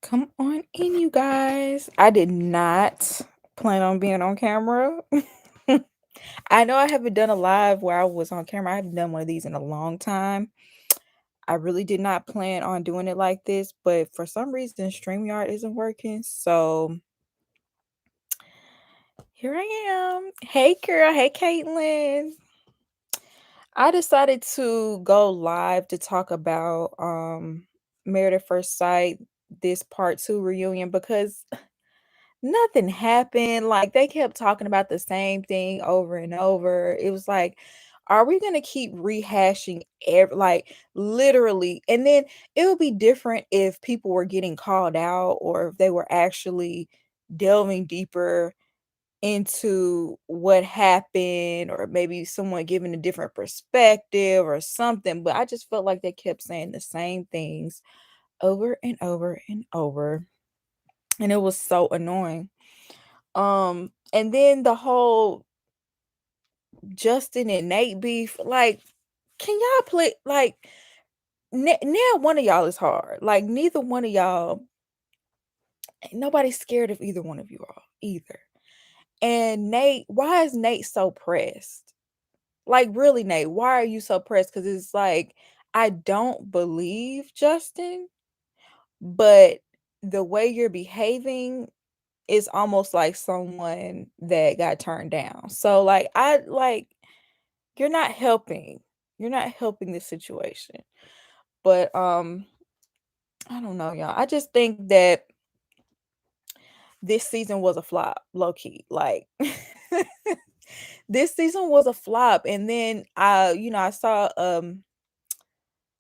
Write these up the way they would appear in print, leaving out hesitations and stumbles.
Come on in, you guys. I did not plan on being on camera. I know I haven't done a live where I was on camera. I haven't done one of these in a long time. I really did not plan on doing it like this, but for some reason, StreamYard isn't working. So here I am. Hey, girl. Hey, Caitlin. I decided to go live to talk about Married at First Sight, this part 2 reunion, because nothing happened. Like, they kept talking about the same thing over and over. It was like, are we gonna keep rehashing like, literally? And then it would be different if people were getting called out or if they were actually delving deeper into what happened, or maybe someone giving a different perspective or something. But I just felt like they kept saying the same things over and over and over. And it was so annoying. And then the whole Justin and Nate beef, like, can y'all play like now one of y'all is hard. Like, neither one of y'all, nobody's scared of either one of you all either. And Nate, why is Nate so pressed? Like, really, Nate, why are you so pressed? Because it's like, I don't believe Justin, but the way you're behaving is almost like someone that got turned down. So like, you're not helping. You're not helping the situation. But I don't know, y'all. I just think that this season was a flop, low key. Like, this season was a flop. And then I saw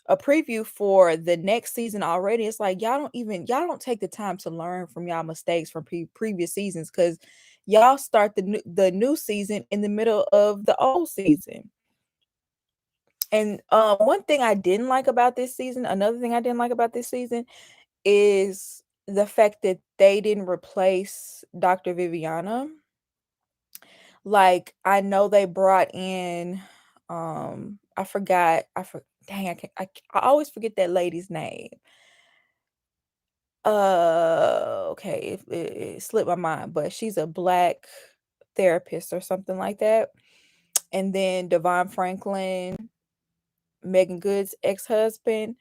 a preview for the next season already. It's like, y'all don't take the time to learn from y'all mistakes from previous seasons, because y'all start the new season in the middle of the old season. And one thing I didn't like about this season, another thing I didn't like about this season is the fact that they didn't replace Dr. Viviana. Like, I know they brought in I forgot, dang, I always forget that lady's name. Okay, it slipped my mind, but she's a black therapist or something like that. And then Devon Franklin, Megan Good's ex-husband,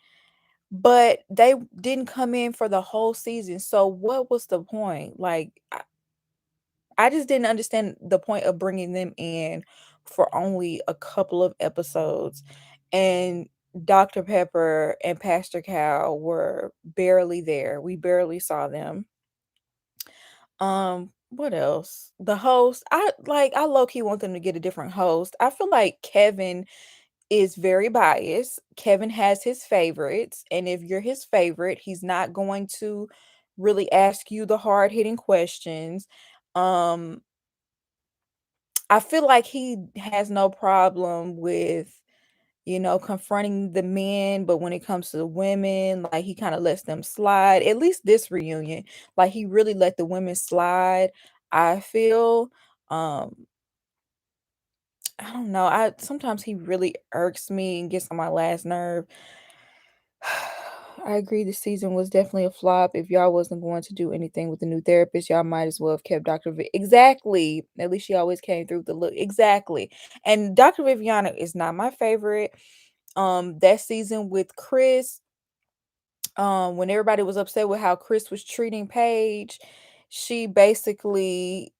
but they didn't come in for the whole season. So what was the point? Like, I just didn't understand the point of bringing them in for only a couple of episodes. And Dr. Pepper and Pastor Cal were barely there. We barely saw them. What else? The host, I low key want them to get a different host. I feel like Kevin is very biased. Kevin has his favorites, and if you're his favorite, he's not going to really ask you the hard-hitting questions. Um, I feel like he has no problem with, confronting the men, but when it comes to the women, like, he kind of lets them slide. At least this reunion, like, he really let the women slide, I feel. Um, I don't know. I sometimes he really irks me and gets on my last nerve. I agree the season was definitely a flop. If y'all wasn't going to do anything with the new therapist, y'all might as well have kept Dr. Exactly. At least she always came through with the look. Exactly. And Dr. Viviana is not my favorite. That season with Chris, when everybody was upset with how Chris was treating Paige, she basically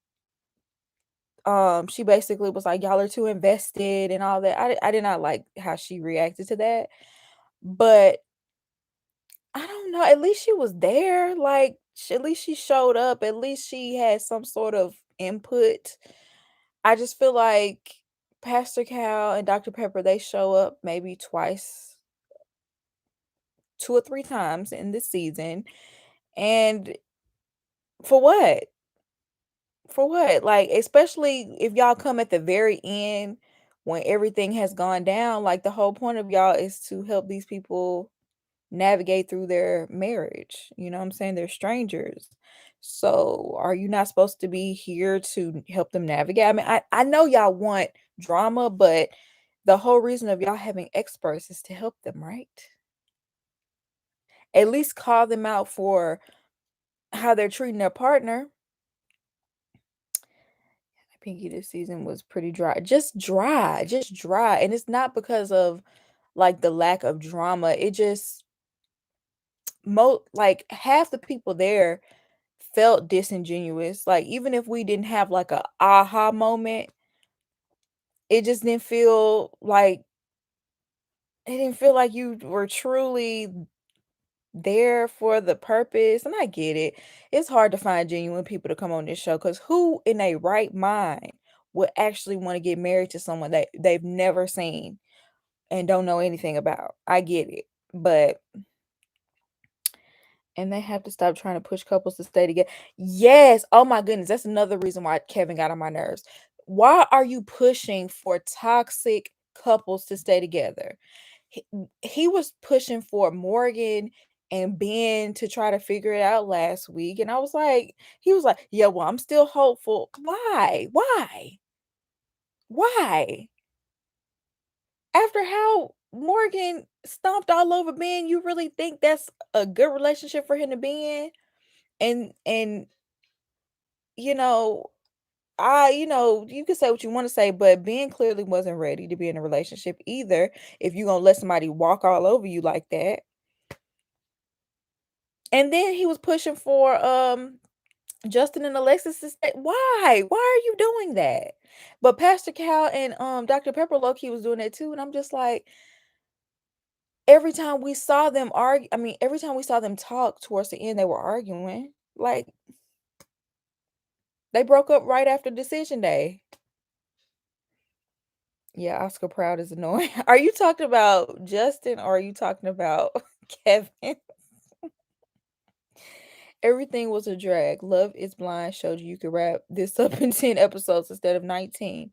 she basically was like, y'all are too invested and all that. I did not like how she reacted to that. But I don't know, at least she was there, like, at least she showed up, at least she had some sort of input. I just feel like Pastor Cal and Dr. Pepper, they show up maybe twice, 2 or 3 times in this season, and for what? For what? Like, especially if y'all come at the very end when everything has gone down, like the whole point of y'all is to help these people navigate through their marriage. You know what I'm saying? They're strangers. So are you not supposed to be here to help them navigate? I mean, I know y'all want drama, but the whole reason of y'all having experts is to help them, right? At least call them out for how they're treating their partner. Pinky this season was pretty dry. Just dry. And it's not because of like the lack of drama. It just like half the people there felt disingenuous. Like even if we didn't have like a aha moment, it just didn't feel like you were truly there for the purpose. And I get it. It's hard to find genuine people to come on this show because who in a right mind would actually want to get married to someone that they've never seen and don't know anything about? I get it. But and they have to stop trying to push couples to stay together. Yes. Oh my goodness. That's another reason why Kevin got on my nerves. Why are you pushing for toxic couples to stay together? He was pushing for Morgan and Ben to try to figure it out last week. And I was like, he was like, yeah, well, I'm still hopeful. Why? Why? Why? After how Morgan stomped all over Ben, you really think that's a good relationship for him to be in? And you know, you can say what you want to say, but Ben clearly wasn't ready to be in a relationship either if you're gonna let somebody walk all over you like that. And then he was pushing for Justin and Alexis to stay. Why? Why are you doing that? But Pastor Cal and Dr. Pepper Loki was doing that too. And I'm just like, every time we saw them argue, I mean, every time we saw them talk towards the end, they were arguing. Like they broke up right after decision day. Yeah, Oscar Proud is annoying. Are you talking about Justin or are you talking about Kevin? Everything was a drag. Love is Blind showed you could wrap this up in 10 episodes instead of 19.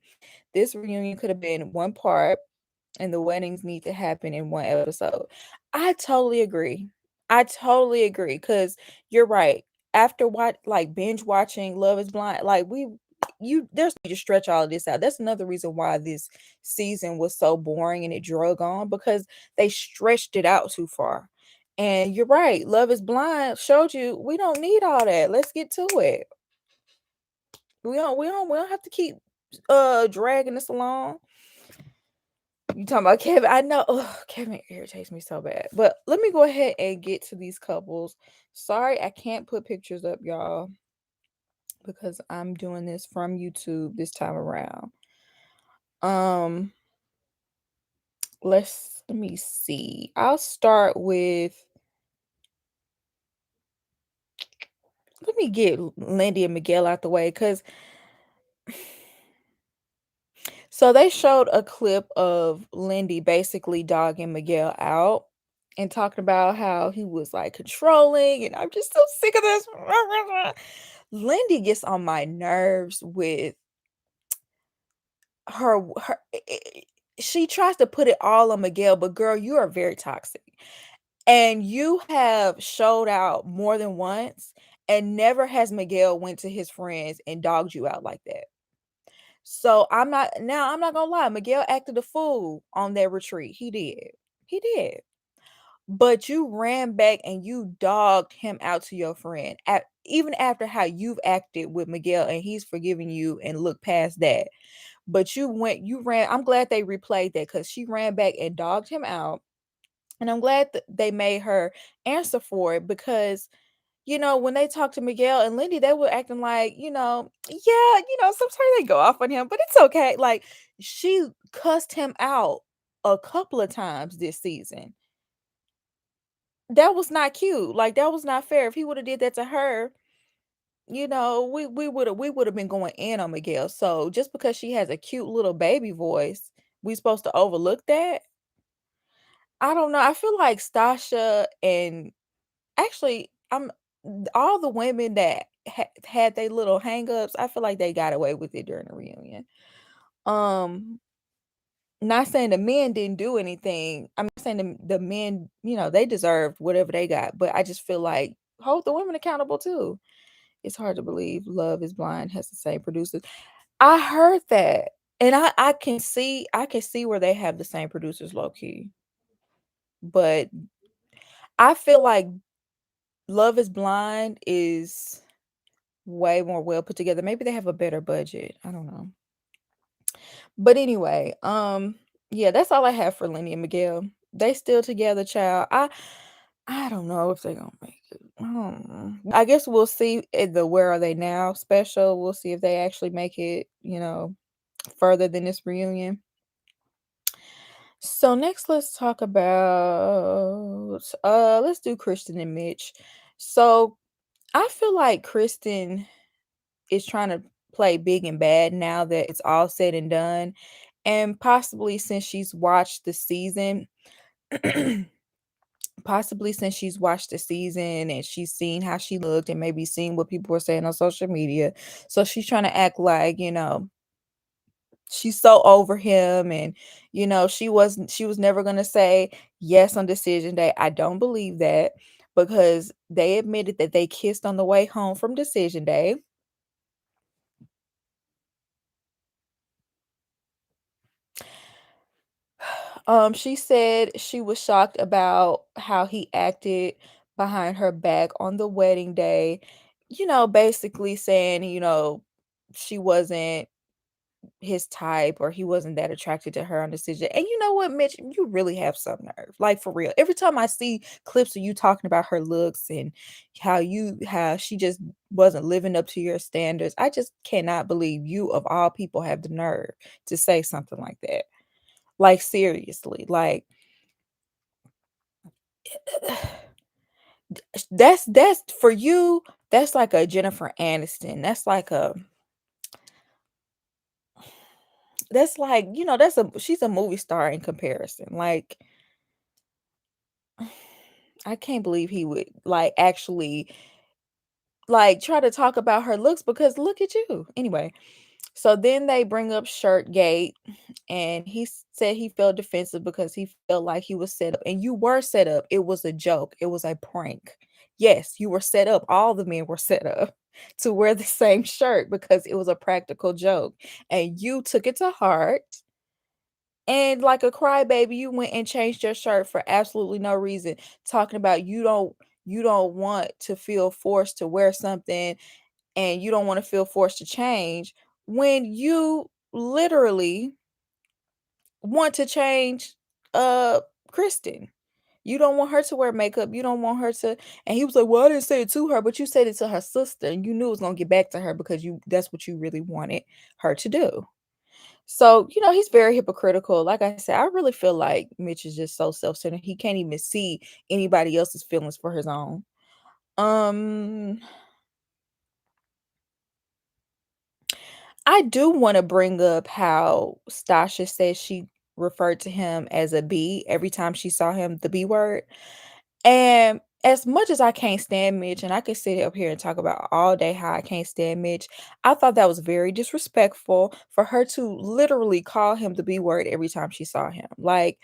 This reunion could have been one part, and the weddings need to happen in one episode. I totally agree. I totally agree because you're right. After what, like binge watching Love is Blind, like there's need to stretch all of this out. That's another reason why this season was so boring and it drug on because they stretched it out too far. And you're right. Love is Blind showed you we don't need all that. Let's get to it. We don't have to keep dragging this along. You talking about Kevin? I know. Ugh, Kevin irritates me so bad. But let me go ahead and get to these couples. Sorry, I can't put pictures up, y'all, because I'm doing this from YouTube this time around. Um, let me see. I'll start with. Let me get Lindy and Miguel out the way, because so they showed a clip of Lindy basically dogging Miguel out and talking about how he was like controlling, and I'm just so sick of this. Lindy gets on my nerves with her she tries to put it all on Miguel, but girl, you are very toxic. And you have showed out more than once, and never has Miguel went to his friends and dogged you out like that. So I'm not gonna lie, Miguel acted a fool on that retreat. He did. He did. But you ran back and you dogged him out to your friend. Even after how you've acted with Miguel and he's forgiving you and looked past that. But you ran. I'm glad they replayed that because she ran back and dogged him out. And I'm glad that they made her answer for it because when they talked to Miguel and Lindy, they were acting like, yeah, sometimes they go off on him, but it's okay. Like she cussed him out a couple of times this season. That was not cute. Like that was not fair. If he would have did that to her, we would have been going in on Miguel. So just because she has a cute little baby voice, we supposed to overlook that? I don't know. I feel like Stasha and actually all the women that had their little hangups, I feel like they got away with it during the reunion. Um, Not saying the men didn't do anything. I'm not saying the men, they deserved whatever they got, but I just feel like hold the women accountable too. It's hard to believe Love Is Blind has the same producers. I heard that. And I can see where they have the same producers low key. But I feel like Love Is Blind is way more well put together. Maybe they have a better budget. I don't know. But anyway, yeah, that's all I have for Lenny and Miguel. They still together, child. I don't know if they're gonna make it. I don't know. I guess we'll see at the Where Are They Now special. We'll see if they actually make it, further than this reunion. So next let's talk about let's do Kristen and Mitch. So I feel like Kristen is trying to play big and bad now that it's all said and done. And possibly since she's watched the season, possibly since she's watched the season and she's seen how she looked and maybe seen what people were saying on social media. So she's trying to act like, she's so over him and she was never going to say yes on decision day. I don't believe that because they admitted that they kissed on the way home from decision day. She said she was shocked about how he acted behind her back on the wedding day, basically saying, she wasn't his type or he wasn't that attracted to her on decision. And you know what, Mitch, you really have some nerve. Like for real. Every time I see clips of you talking about her looks and how she just wasn't living up to your standards, I just cannot believe you of all people have the nerve to say something like that. Like seriously, like that's for you, that's like a Jennifer Aniston. That's like, she's a movie star in comparison. Like I can't believe he would like actually like try to talk about her looks because look at you. Anyway, so then they bring up Shirtgate and said he felt defensive because he felt like he was set up. And you were set up. It was a joke. It was a prank. Yes, you were set up. All the men were set up to wear the same shirt because it was a practical joke. And you took it to heart. And like a crybaby, you went and changed your shirt for absolutely no reason, talking about you don't want to feel forced to wear something and you don't want to feel forced to change when you literally want to change Kristen. You don't want her to wear makeup. You don't want her to and he was like, "Well, I didn't say it to her, but you said it to her sister and you knew it was going to get back to her because you that's what you really wanted her to do." So, he's very hypocritical. Like I said, I really feel like Mitch is just so self-centered. He can't even see anybody else's feelings for his own. Um, I do want to bring up how Stasha says she referred to him as a B every time she saw him, the B word. And as much as I can't stand Mitch, and I could sit up here and talk about all day how I can't stand Mitch, I thought that was very disrespectful for her to literally call him the B word every time she saw him. Like,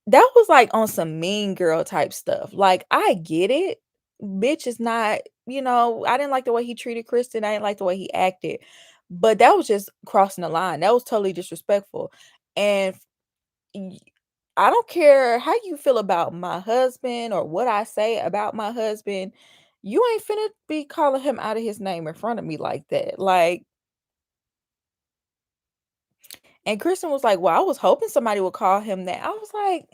that was like on some mean girl type stuff. Like, I get it. Bitch is not, I didn't like the way he treated Kristen. I didn't like the way he acted. But that was just crossing the line. That was totally disrespectful. And y- I don't care how you feel about my husband or what I say about my husband. You ain't finna be calling him out of his name in front of me like that. Like, and Kristen was like, "Well, I was hoping somebody would call him that." I was like,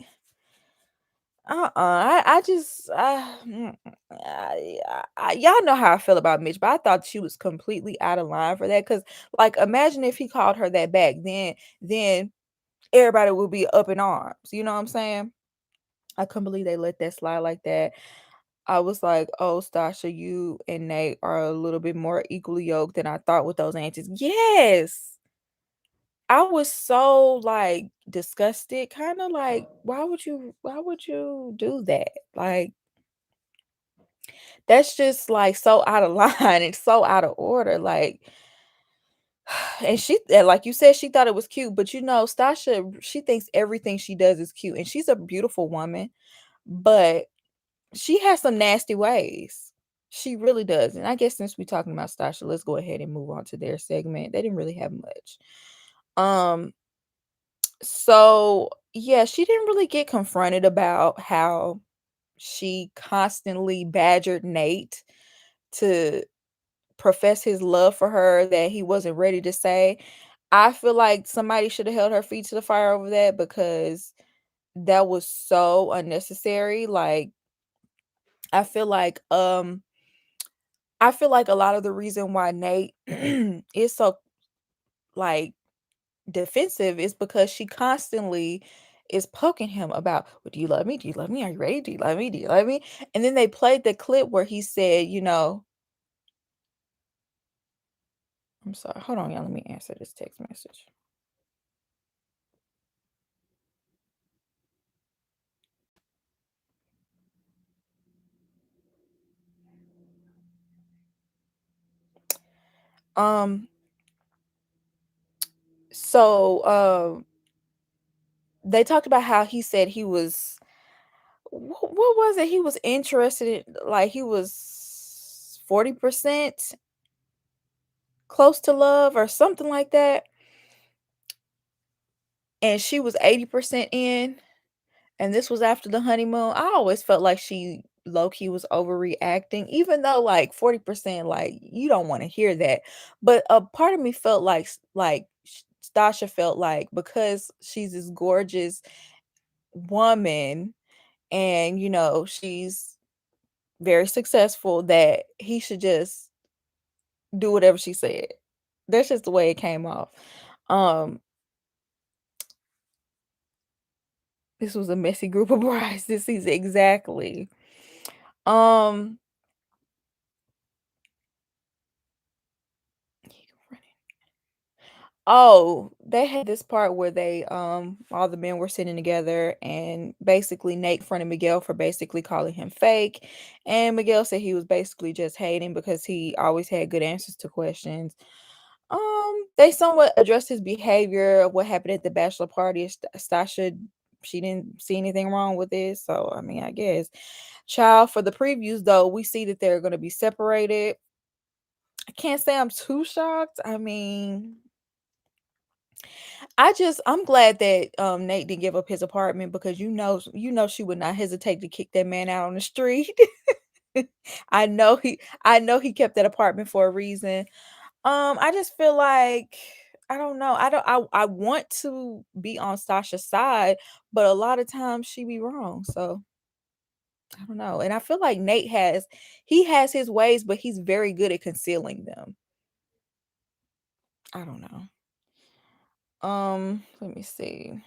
I just y'all know how I feel about Mitch, but I thought she was completely out of line for that. Cause like imagine if he called her that back, then everybody would be up in arms. You know what I'm saying? I couldn't believe they let that slide like that. I was like, "Oh, Stasha, you and Nate are a little bit more equally yoked than I thought with those answers." Yes. I was so like disgusted, kind of like, why would you do that? Like that's just like so out of line and so out of order. Like And like you said, she thought it was cute, but, Stasha, she thinks everything she does is cute, and she's a beautiful woman, but she has some nasty ways. She really does, and I guess since we're talking about Stasha, let's go ahead and move on to their segment. They didn't really have much. Um, so, yeah, she didn't really get confronted about how she constantly badgered Nate to profess his love for her that he wasn't ready to say. I feel like somebody should have held her feet to the fire over that because that was so unnecessary. Like, I feel like um I feel like a lot of the reason why Nate is so like defensive is because she constantly is poking him about, well, do you love me? Do you love me? Are you ready? Do you love me? Do you love me? And then they played the clip where he said, I'm sorry, hold on, y'all. Let me answer this text message. Um, so they talked about how he said he was what was it? He was interested in, like, he was 40% close to love or something like that, and she was 80% in, and this was after the honeymoon. I always felt like she low key was overreacting, even though like 40%, like, you don't want to hear that. But a part of me felt like Stasha felt like because she's this gorgeous woman and she's very successful that he should just do whatever she said. That's just the way it came off. Um, this was a messy group of brides this season, exactly. Um, oh, they had this part where they all the men were sitting together and basically Nate fronted Miguel for basically calling him fake. And Miguel said he was basically just hating because he always had good answers to questions. They somewhat addressed his behavior, what happened at the bachelor party. Stasha, she didn't see anything wrong with it. So, I mean, I guess. Child, for the previews, though, we see that they're going to be separated. I can't say I'm too shocked. I mean, I'm glad that Nate didn't give up his apartment because she would not hesitate to kick that man out on the street. I know he kept that apartment for a reason. I just feel like I don't know. I want to be on Sasha's side, but a lot of times she be wrong. So I don't know. And I feel like he has his ways, but he's very good at concealing them. I don't know. Let me see.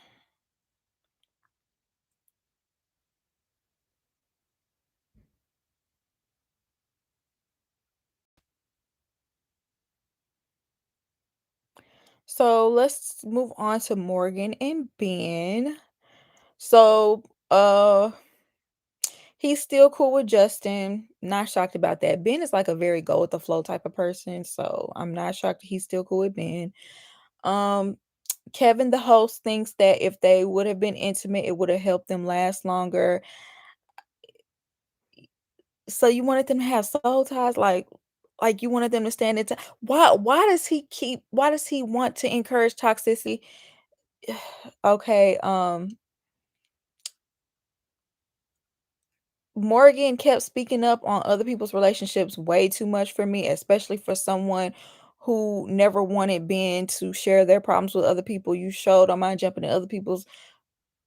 So let's move on to Morgan and Ben. So he's still cool with Justin. Not shocked about that. Ben is like a very go with the flow type of person, so I'm not shocked that he's still cool with Ben. Um, Kevin, the host, thinks that if they would have been intimate, it would have helped them last longer. So you wanted them to have soul ties, like you wanted them to stand into why does he want to encourage toxicity? Okay, Morgan kept speaking up on other people's relationships way too much for me, especially for someone who never wanted Ben to share their problems with other people. You showed on mind jumping in other people's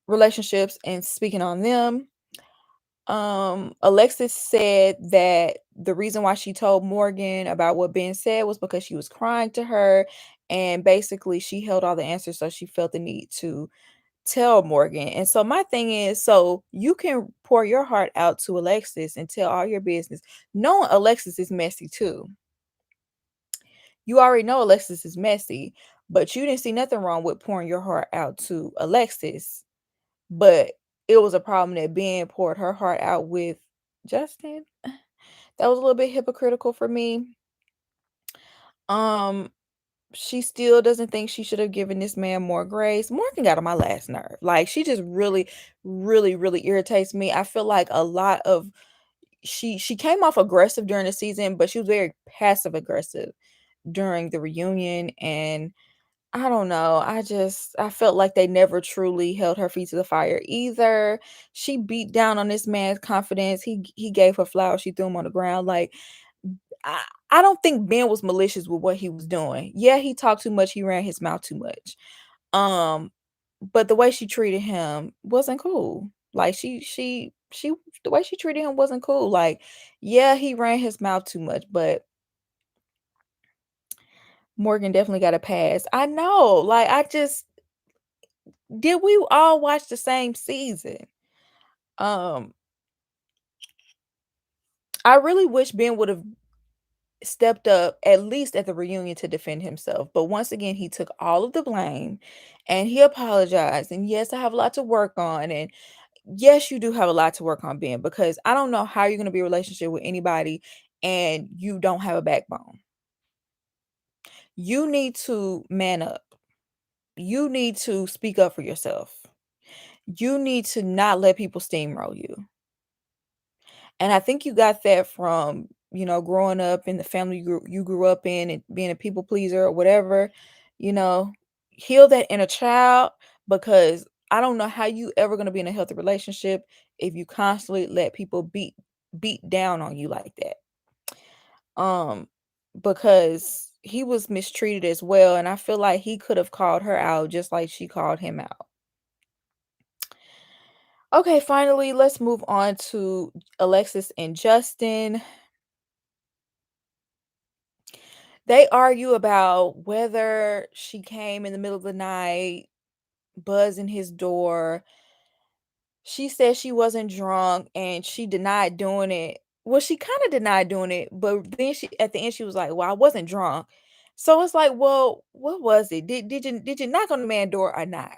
relationships and speaking on them. Alexis said that the reason why she told Morgan about what Ben said was because she was crying to her, and basically she held all the answers, so she felt the need to tell Morgan. And so my thing is, so you can pour your heart out to Alexis and tell all your business, knowing Alexis is messy too. You already know Alexis is messy, but you didn't see nothing wrong with pouring your heart out to Alexis. But it was a problem that Ben poured her heart out with Justin. That was a little bit hypocritical for me. Um, she still doesn't think she should have given this man more grace. Morgan got on my last nerve. Like, she just really, really, really irritates me. I feel like a lot of she came off aggressive during the season, but she was very passive aggressive during the reunion. And I don't know. I felt like they never truly held her feet to the fire either. She beat down on this man's confidence. He gave her flowers. She threw him on the ground. Like, I, I don't think Ben was malicious with what he was doing. Yeah, he talked too much. He ran his mouth too much. Um, but the way she treated him wasn't cool. Like, she the way she treated him wasn't cool. Like, yeah, he ran his mouth too much, but Morgan definitely got a pass. I know. Like, I just did we all watch the same season? Um, I really wish Ben would have stepped up at least at the reunion to defend himself. But once again, he took all of the blame and he apologized. And yes, I have a lot to work on. And yes, you do have a lot to work on, Ben, because I don't know how you're going to be in a relationship with anybody and you don't have a backbone. You need to man up. You need to speak up for yourself. You need to not let people steamroll you. And I think you got that from, growing up in the family you grew up in and being a people pleaser or whatever, you know, heal that inner child because I don't know how you ever going to be in a healthy relationship if you constantly let people beat down on you like that. Um because he was mistreated as well and I feel like he could have called her out just like she called him out. Okay, finally, let's move on to Alexis and Justin. They argue about whether she came in the middle of the night, buzzing his door. She said she wasn't drunk and she denied doing it. Well, she kind of denied doing it, but then she at the end she was like, "Well, I wasn't drunk." So it's like, well, what was it? Did you knock on the man's door or not?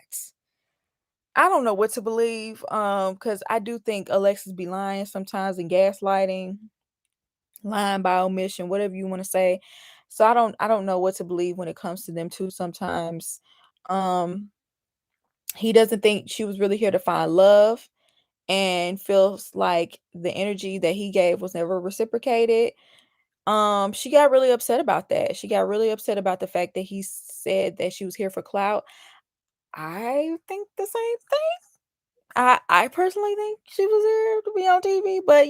I don't know what to believe. Because I do think Alexis be lying sometimes and gaslighting, lying by omission, whatever you want to say. So I don't know what to believe when it comes to them two sometimes. Um he doesn't think she was really here to find love and feels like the energy that he gave was never reciprocated. She got really upset about that. She got really upset about the fact that he said that she was here for clout. I think the same thing. I personally think she was here to be on TV, but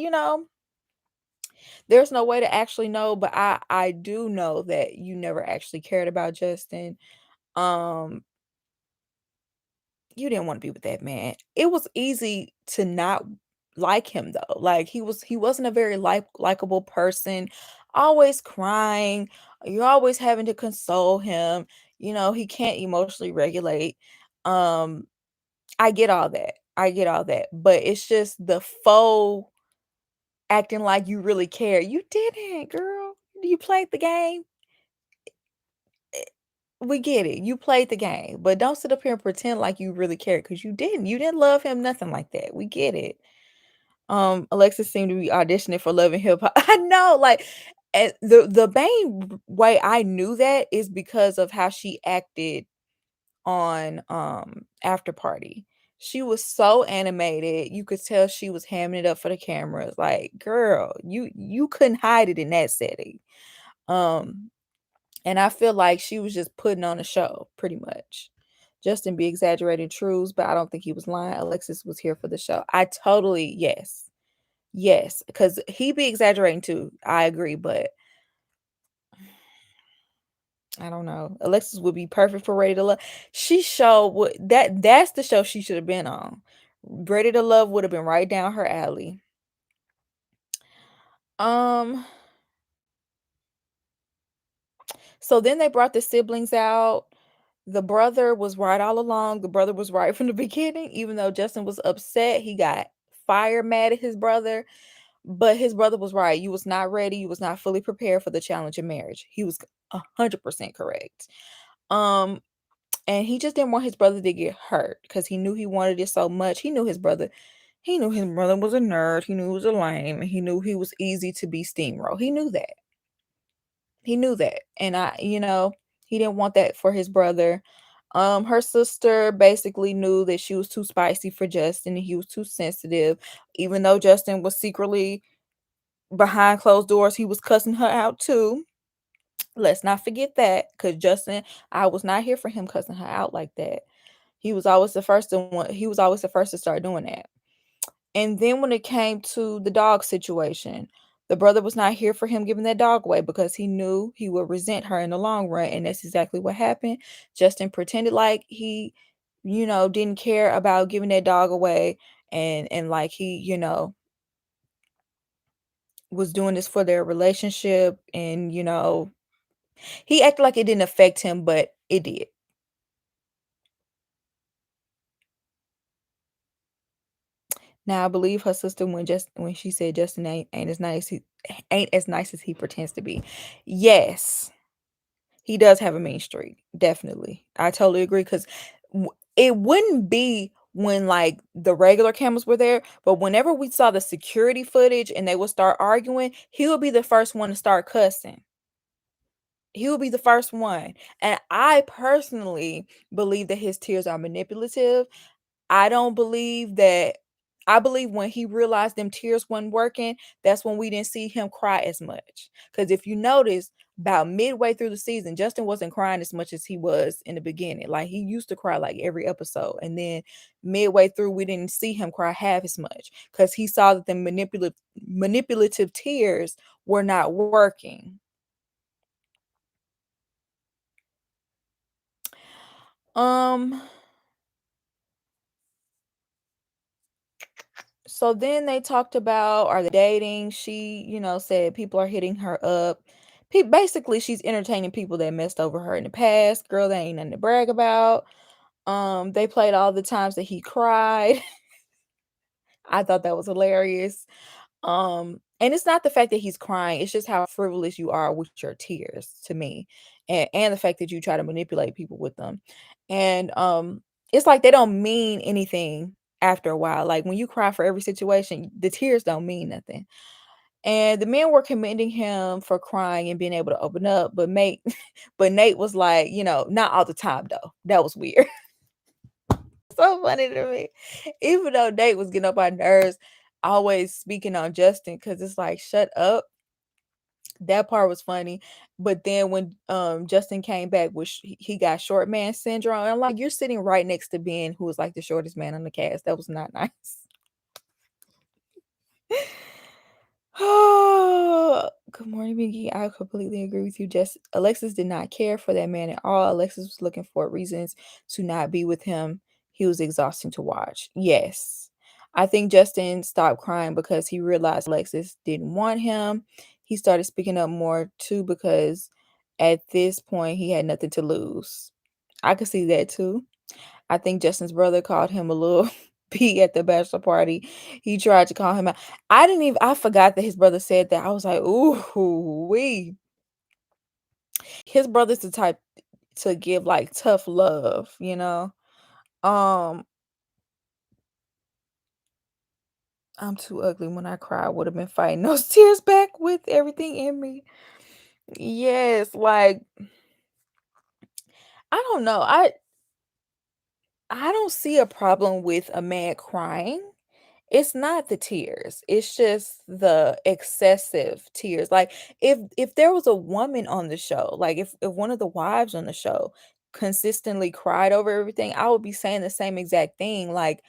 there's no way to actually know, but I do know that you never actually cared about Justin. Um, you didn't want to be with that man. It was easy to not like him though. Like he wasn't a very likable person, always crying. You're always having to console him. He can't emotionally regulate. Um, I get all that. I get all that. But it's just the faux acting like you really care. You didn't, girl. You played the game. We get it. You played the game, but don't sit up here and pretend like you really cared because you didn't. You didn't love him, nothing like that. We get it. Alexis seemed to be auditioning for Love and Hip Hop. I know, like, and the main way I knew that is because of how she acted on After Party. She was so animated. You could tell she was hamming it up for the cameras. Like, girl, you couldn't hide it in that setting. Um, and I feel like she was just putting on a show, pretty much. Justin be exaggerating truths, but I don't think he was lying. Alexis was here for the show. I totally yes. Yes, because he be exaggerating too. I agree, but I don't know. Alexis would be perfect for Ready to Love. She showed that's the show she should have been on. Ready to Love would have been right down her alley. Um, so then they brought the siblings out. The brother was right all along. The brother was right from the beginning, even though Justin was upset. He got fire mad at his brother, but his brother was right. You was not ready. You was not fully prepared for the challenge of marriage. He was 100% correct. Um, and he just didn't want his brother to get hurt because he knew he wanted it so much. He knew his brother was a nerd. He knew he was a lame. And he knew he was easy to be steamrolled. He knew that. He knew that. And he He didn't want that for his brother. Her sister basically knew that she was too spicy for Justin and he was too sensitive, even though Justin was secretly behind closed doors, he was cussing her out too. Let's not forget that, because Justin, I was not here for him cussing her out like that. He was always the first to start doing that. And then when it came to the dog situation, the brother was not here for him giving that dog away because he knew he would resent her in the long run. And that's exactly what happened. Justin pretended like he, didn't care about giving that dog away, and like he, was doing this for their relationship, and he acted like it didn't affect him, but it did. Now I believe her sister when she said Justin ain't as nice as he pretends to be. Yes, he does have a mean streak, definitely. I totally agree, 'cause it wouldn't be when, like, the regular cameras were there, but whenever we saw the security footage and they would start arguing, he would be the first one to start cussing. He would be the first one, and I personally believe that his tears are manipulative. I don't believe that I believe when he realized them tears wasn't working, that's when we didn't see him cry as much. Because if you notice, about midway through the season, Justin wasn't crying as much as he was in the beginning. Like, he used to cry like every episode, and then midway through, we didn't see him cry half as much because he saw that the manipulative tears were not working. Um, So then they talked about, are they dating? She, said people are hitting her up. Basically, she's entertaining people that messed over her in the past. Girl, that ain't nothing to brag about. They played all the times that he cried. I thought that was hilarious. And it's not the fact that he's crying, it's just how frivolous you are with your tears to me. And the fact that you try to manipulate people with them. And it's like they don't mean anything after a while. Like when you cry for every situation, the tears don't mean nothing. And the men were commending him for crying and being able to open up, but but Nate was like, not all the time though. That was weird. So funny to me. Even though Nate was getting up our nerves, always speaking on Justin, because it's like, shut up. That part was funny. But then when Justin came back, which he got short man syndrome, I'm like, you're sitting right next to Ben, who was like the shortest man on the cast. That was not nice. Oh, good morning, Biggie. I completely agree with you. Just Alexis did not care for that man at all. Alexis was looking for reasons to not be with him. He was exhausting to watch. Yes. I think Justin stopped crying because he realized Alexis didn't want him. He started speaking up more too because at this point he had nothing to lose. I could see that too. I think Justin's brother called him a little B at the bachelor party. He tried to call him out. I forgot that his brother said that. I was like, "Ooh, wee." His brother's the type to give like tough love. Um, I'm too ugly when I cry. I would have been fighting those tears back with everything in me. Yes, like I don't know. I don't see a problem with a man crying. It's not the tears, it's just the excessive tears. Like, if there was a woman on the show, like, if one of the wives on the show consistently cried over everything, I would be saying the same exact thing, like,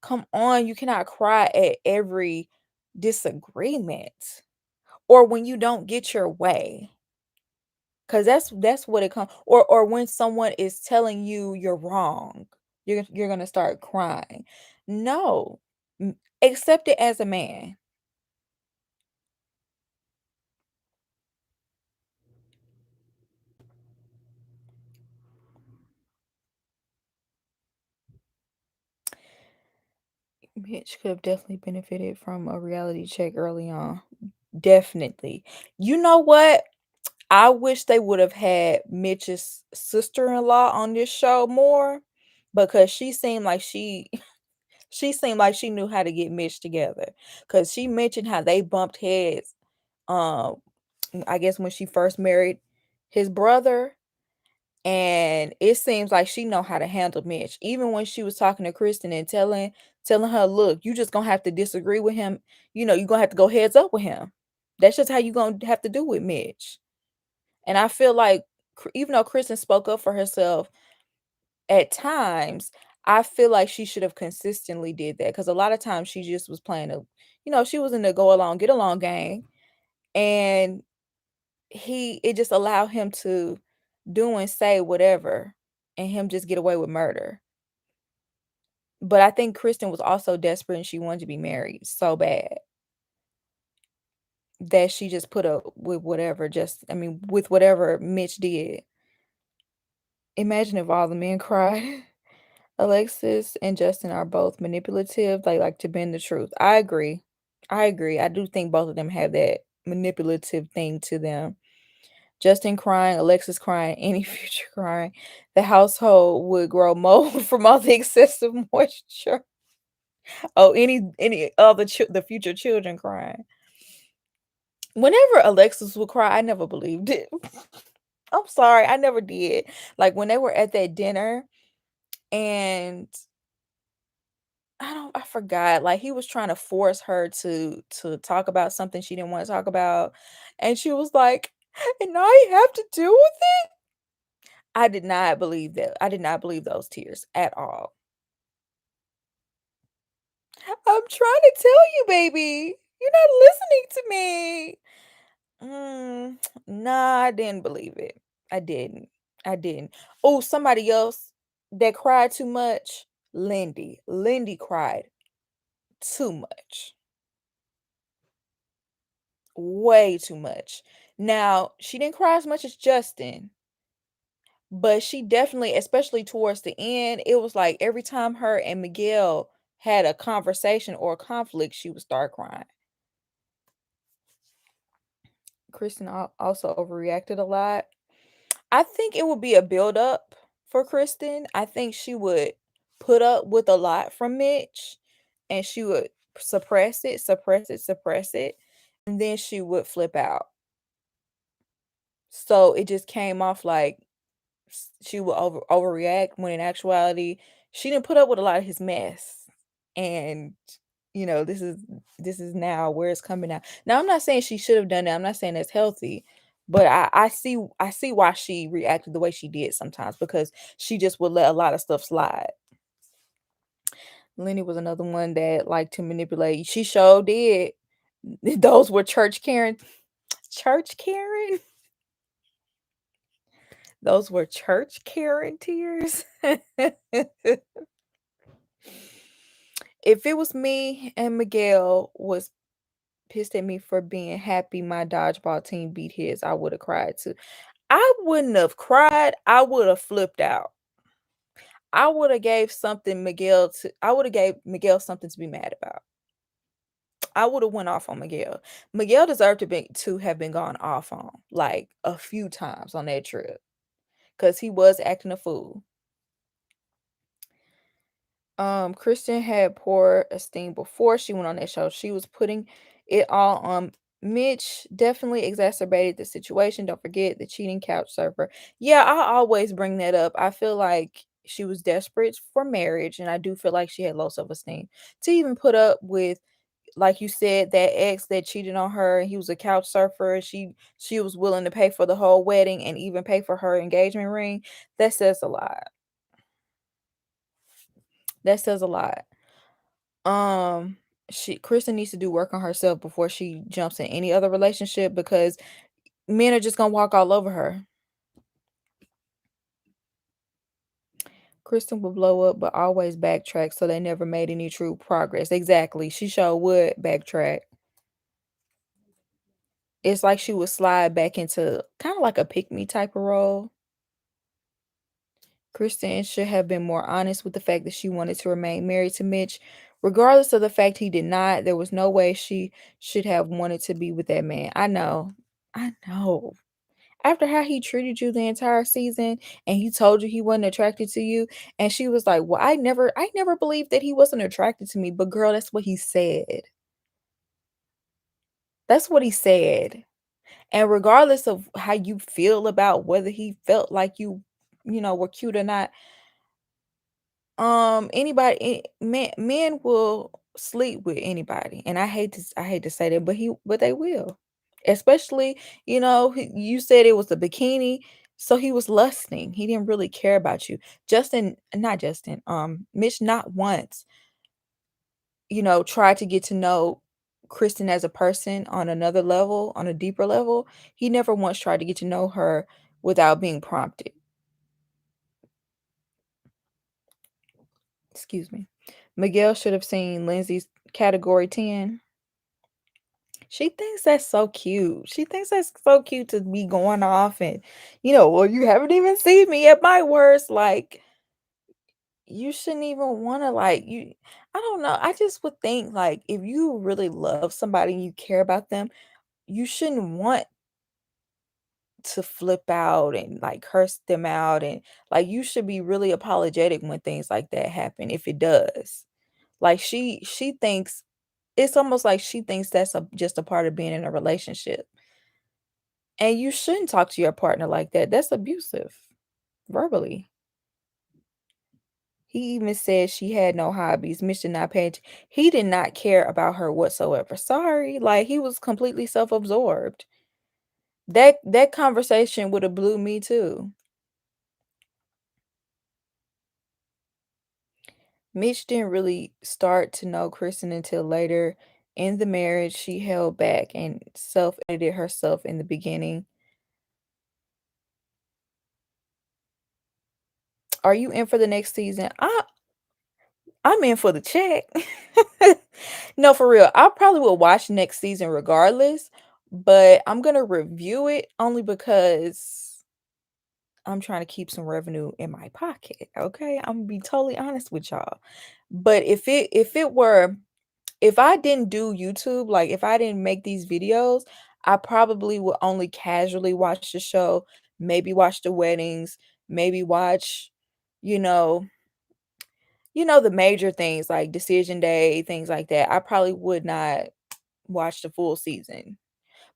"Come on, you cannot cry at every disagreement, or when you don't get your way." 'Cause that's what it comes, or when someone is telling you you're wrong, you're gonna start crying. No. Accept it as a man. Mitch could have definitely benefited from a reality check early on. Definitely. You know what? I wish they would have had Mitch's sister-in-law on this show more, because she seemed like she seemed like she knew how to get Mitch together. Cause she mentioned how they bumped heads, um, I guess when she first married his brother, And it seems like she know how to handle Mitch. Even when she was talking to Kristen and telling her, "Look, you just gonna have to disagree with him. You know, you're gonna have to go heads up with him. That's just how you gonna have to do with Mitch." And I feel like even though Kristen spoke up for herself at times, I feel like she should have consistently did that because a lot of times she just was playing a, she was in the go along, get along game, and it just allowed him to do and say whatever, and him just get away with murder. But I think Kristen was also desperate and she wanted to be married so bad that she just put up with whatever, with whatever Mitch did. Imagine if all the men cried. Alexis and Justin are both manipulative. They like to bend the truth. I agree. I agree. I do think both of them have that manipulative thing to them. Justin crying, Alexis crying, any future crying. The household would grow mold from all the excessive moisture. Oh, any other the future children crying. Whenever Alexis would cry, I never believed it. I'm sorry, I never did. Like when they were at that dinner and I forgot, like he was trying to force her to talk about something she didn't want to talk about. And she was like, and now you have to deal with it. I did not believe that. I did not believe those tears at all. I'm trying to tell you, baby. You're not listening to me. Nah, I didn't believe it. I didn't. I didn't. Oh, somebody else that cried too much. Lindy. Lindy cried too much. Way too much. Now, she didn't cry as much as Justin, but she definitely, especially towards the end, it was like every time her and Miguel had a conversation or a conflict, she would start crying. Kristen also overreacted a lot. I think it would be a build up for Kristen. I think she would put up with a lot from Mitch and she would suppress it, suppress it, suppress it, and then she would flip out. So it just came off like she would overreact when in actuality she didn't put up with a lot of his mess. And this is now where it's coming out. Now I'm not saying she should have done that. I'm not saying that's healthy, but I see why she reacted the way she did sometimes because she just would let a lot of stuff slide. Lenny was another one that liked to manipulate. She sure did. Those were church Karen. Church Karen? Those were church Karen tears. If it was me and Miguel was pissed at me for being happy my dodgeball team beat his, I would have cried too. I wouldn't have cried. I would have flipped out. I would have gave Miguel something to be mad about. I would have went off on Miguel. Miguel deserved to have been gone off on like a few times on that trip because he was acting a fool. Kristen had poor esteem before she went on that show. She was putting it all on Mitch. Definitely exacerbated the situation. Don't forget the cheating couch surfer. Yeah, I always bring that up. I feel like she was desperate for marriage, and I do feel like she had low self-esteem to even put up with, like you said, that ex that cheated on her. He was a couch surfer. She was willing to pay for the whole wedding and even pay for her engagement ring. That says a lot. That says a lot. Um, Kristen needs to do work on herself before she jumps in any other relationship because men are just gonna walk all over her. Kristen will blow up, but always backtrack, so they never made any true progress. Exactly. She sure would backtrack. It's like she would slide back into kind of like a pick me type of role. Kristen should have been more honest with the fact that she wanted to remain married to Mitch. Regardless of the fact he did not, there was no way she should have wanted to be with that man. I know. I know. After how he treated you the entire season and he told you he wasn't attracted to you, and she was like, "Well, I never believed that he wasn't attracted to me." But girl, that's what he said. That's what he said. And regardless of how you feel about whether he felt like you were cute or not. Men will sleep with anybody, and I hate to say that, but they will. Especially, you said it was the bikini, so he was lusting. He didn't really care about you. Not Justin, Mitch not once, tried to get to know Kristen as a person on another level, on a deeper level. He never once tried to get to know her without being prompted. Excuse me. Miguel should have seen Lindsay's category 10. She thinks that's so cute. She thinks that's so cute to be going off and, well, you haven't even seen me at my worst. Like, you shouldn't even want to, like, I don't know. I just would think, like, if you really love somebody and you care about them, you shouldn't want to flip out and like curse them out. And like, you should be really apologetic when things like that happen, if it does. Like, she thinks it's almost like she thinks that's just a part of being in a relationship. And you shouldn't talk to your partner like that. That's abusive, verbally. He even said she had no hobbies. Mitch did not pay he did not care about her whatsoever. Sorry, like, he was completely self-absorbed. That conversation would have blew me too. Mitch didn't really start to know Kristen until later in the marriage. She held back and self-edited herself in the beginning. Are you in for the next season? I'm in for the check. No, for real. I probably will watch next season regardless, but I'm gonna review it only because I'm trying to keep some revenue in my pocket. Okay, I'm gonna be totally honest with y'all. But if I didn't do YouTube, like if I didn't make these videos, I probably would only casually watch the show, maybe watch the weddings, maybe watch, you know, the major things like Decision Day, things like that. I probably would not watch the full season.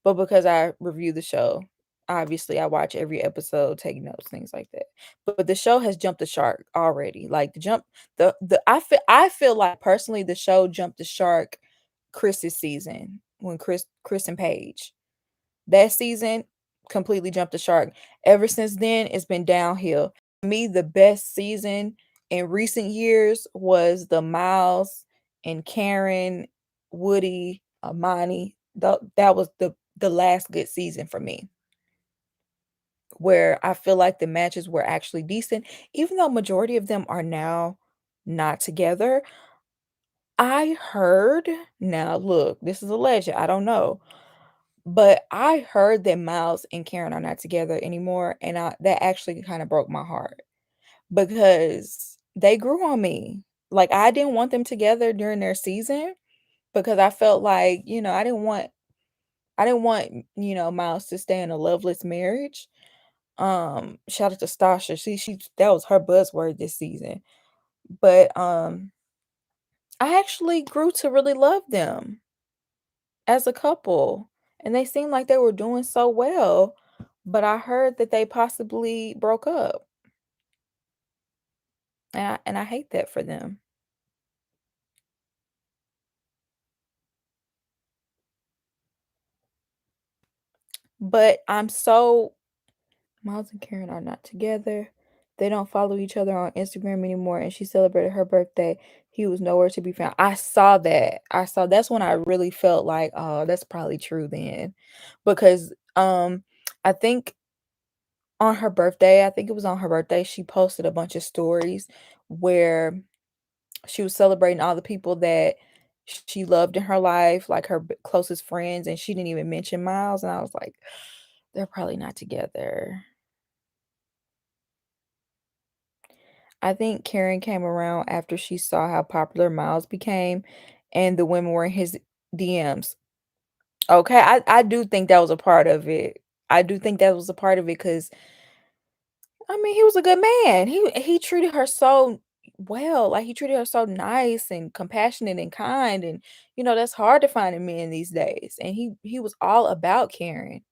But because I review the show, obviously I watch every episode, take notes, things like that. But the show has jumped the shark already. Like the I feel like personally the show jumped the shark Chris's season when Chris and Paige. That season completely jumped the shark. Ever since then, it's been downhill. For me, the best season in recent years was the Miles and Karen, Woody, Amani. That was the last good season for me, where I feel like the matches were actually decent, even though majority of them are now not together. I heard, now look, this is a legend, I don't know, but I heard that Miles and Karen are not together anymore, and that actually kinda broke my heart because they grew on me. Like, I didn't want them together during their season because I felt like, I didn't want, Miles to stay in a loveless marriage. Shout out to Stasha. She that was her buzzword this season. But, I actually grew to really love them as a couple, and they seemed like they were doing so well, but I heard that they possibly broke up, and I hate that for them. But Miles and Karen are not together. They don't follow each other on Instagram anymore, and she celebrated her birthday. He was nowhere to be found. I saw that. That's when I really felt like, oh, that's probably true then. Because I think on her birthday, I think it was on her birthday, she posted a bunch of stories where she was celebrating all the people that she loved in her life, like her closest friends, and she didn't even mention Miles. And I was like, they're probably not together. I think Karen came around after she saw how popular Miles became and the women were in his DMs. Okay, I do think that was a part of it. I do think that was a part of it because I mean, he was a good man. He treated her so well. Like, he treated her so nice and compassionate and kind, and that's hard to find in men these days. And he was all about Karen.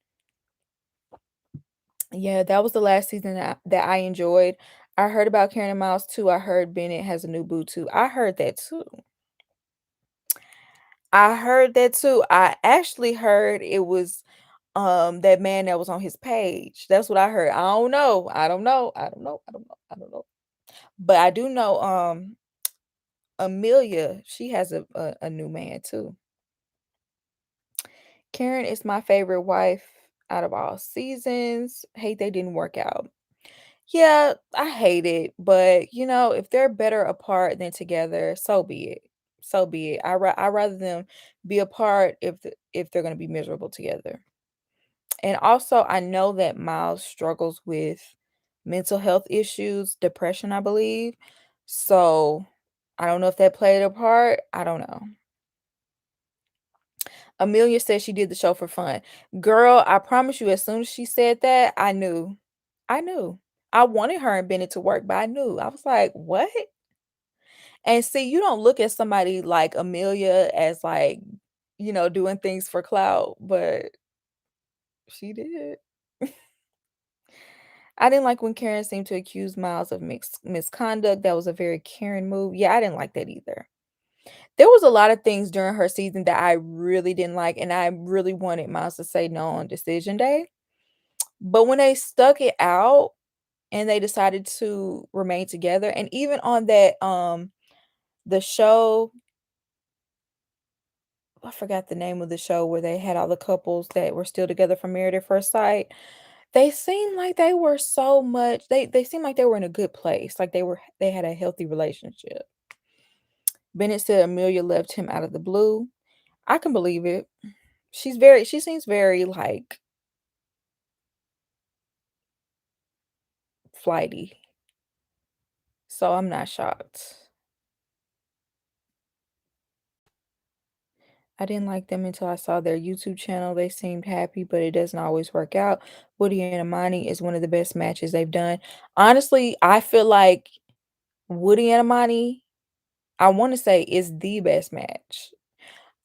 Yeah, that was the last season that I enjoyed. I heard about Karen and Miles too. I heard Bennett has a new boo too. I heard that too. I heard that too. I actually heard it was that man that was on his page. That's what I heard. I don't know. I don't know. I don't know. I don't know. I don't know. But I do know Amelia, she has a new man too. Karen is my favorite wife out of all seasons. Hate they didn't work out. Yeah, I hate it, but if they're better apart than together, so be it. So be it. I rather them be apart if they're gonna be miserable together. And also, I know that Miles struggles with mental health issues, depression, I believe. So I don't know if that played a part. I don't know. Amelia said she did the show for fun. Girl, I promise you, as soon as she said that, I knew. I knew. I wanted her and Bennett to work, but I knew. I was like, what? And see, you don't look at somebody like Amelia as like, doing things for clout, but she did. I didn't like when Karen seemed to accuse Miles of misconduct. That was a very Karen move. Yeah, I didn't like that either. There was a lot of things during her season that I really didn't like, and I really wanted Miles to say no on decision day. But when they stuck it out and they decided to remain together, and even on that the show, I forgot the name of the show where they had all the couples that were still together from Married at First Sight. They seemed like they were so much they seemed like they were in a good place, like they had a healthy relationship. Bennett said Amelia left him out of the blue. I can believe it. She seems very like flighty. So I'm not shocked. I didn't like them until I saw their YouTube channel. They seemed happy, but it doesn't always work out. Woody and Imani is one of the best matches they've done. Honestly, I feel like Woody and Imani, I want to say, is the best match.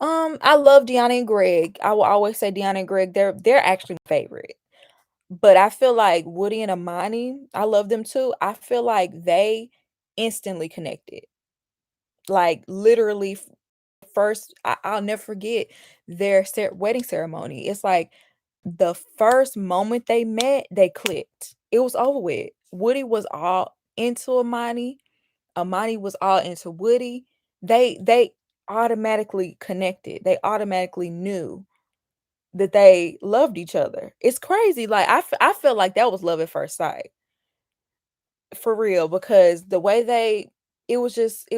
I love Deanna and Greg. I will always say Deanna and Greg, they're actually my favorite. But I feel like Woody and Imani, I love them too. I feel like they instantly connected. Like literally first, I'll never forget their wedding ceremony. It's like the first moment they met, they clicked. It was over with. Woody was all into Imani. Imani was all into Woody. They automatically connected. They automatically knew that they loved each other. It's crazy. Like I felt like that was love at first sight. For real, because the way it was just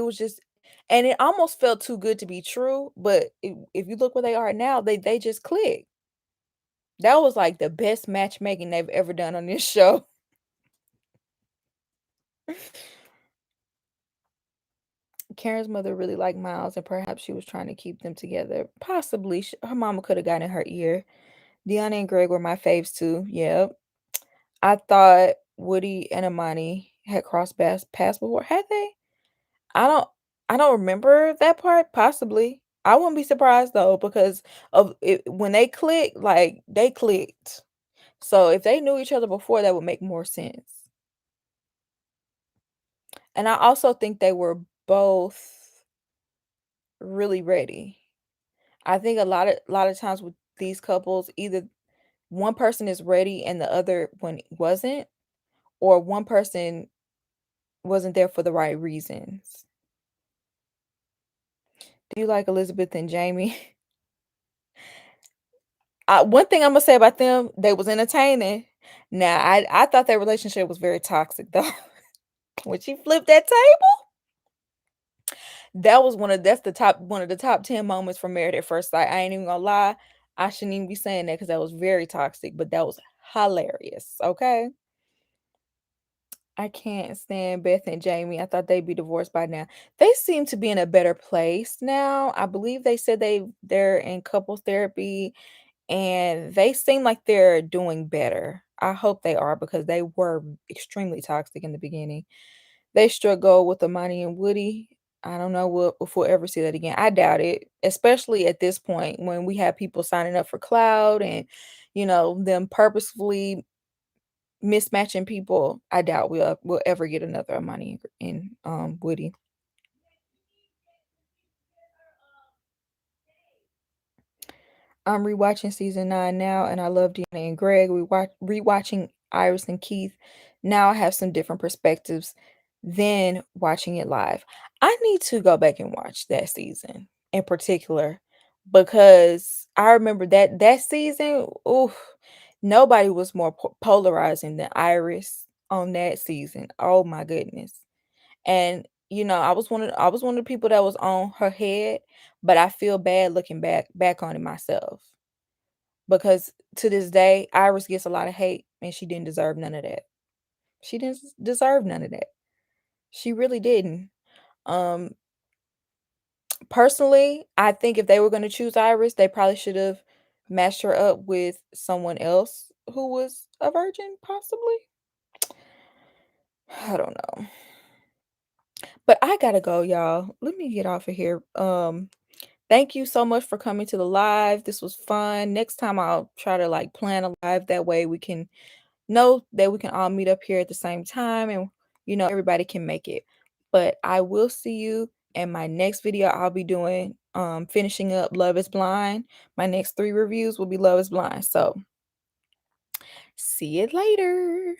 and it almost felt too good to be true, but if you look where they are now, they just click. That was like the best matchmaking they've ever done on this show. Karen's mother really liked Miles, and perhaps she was trying to keep them together. Possibly, her mama could have gotten in her ear. Deanna and Greg were my faves too. Yep. I thought Woody and Imani had crossed paths before. Had they? I don't I don't remember that part, possibly. I wouldn't be surprised though because of it when they clicked, like they clicked. So if they knew each other before, that would make more sense. And I also think they were both really ready. I think a lot of times with these couples, either one person is ready and the other one wasn't, or one person wasn't there for the right reasons. Do you like Elizabeth and Jamie? One thing Imma say about them, they was entertaining. Now, I thought their relationship was very toxic, though. When she flipped that table, that's the top one of the top 10 moments from Married at First Sight. I ain't even gonna lie. I shouldn't even be saying that because that was very toxic, but that was hilarious, okay? I can't stand Beth and Jamie. I thought they'd be divorced by now. They seem to be in a better place now. I believe they said they're in couples therapy and they seem like they're doing better. I hope they are because they were extremely toxic in the beginning. They struggle with Amani and Woody. I don't know if we'll ever see that again. I doubt it, especially at this point when we have people signing up for cloud and them purposefully mismatching people, I doubt we'll ever get another Amani and Woody. I'm rewatching season 9 now, and I love Deanna and Greg. Rewatching Iris and Keith. Now I have some different perspectives than watching it live. I need to go back and watch that season in particular because I remember that season. Oof, nobody was more polarizing than Iris on that season. Oh my goodness! And I was one of the people that was on her head, but I feel bad looking back on it myself because to this day, Iris gets a lot of hate, and she didn't deserve none of that. She didn't deserve none of that. She really didn't. Um, Personally, I think if they were going to choose Iris, they probably should have matched her up with someone else who was a virgin, possibly. I don't know. But I gotta go, y'all. Let me get off of here. Thank you so much for coming to the live. This was fun. Next time I'll try to like plan a live that way we can know that we can all meet up here at the same time and everybody can make it. But I will see you in my next video. I'll be doing finishing up Love is Blind. My next 3 reviews will be Love is Blind. So see you later.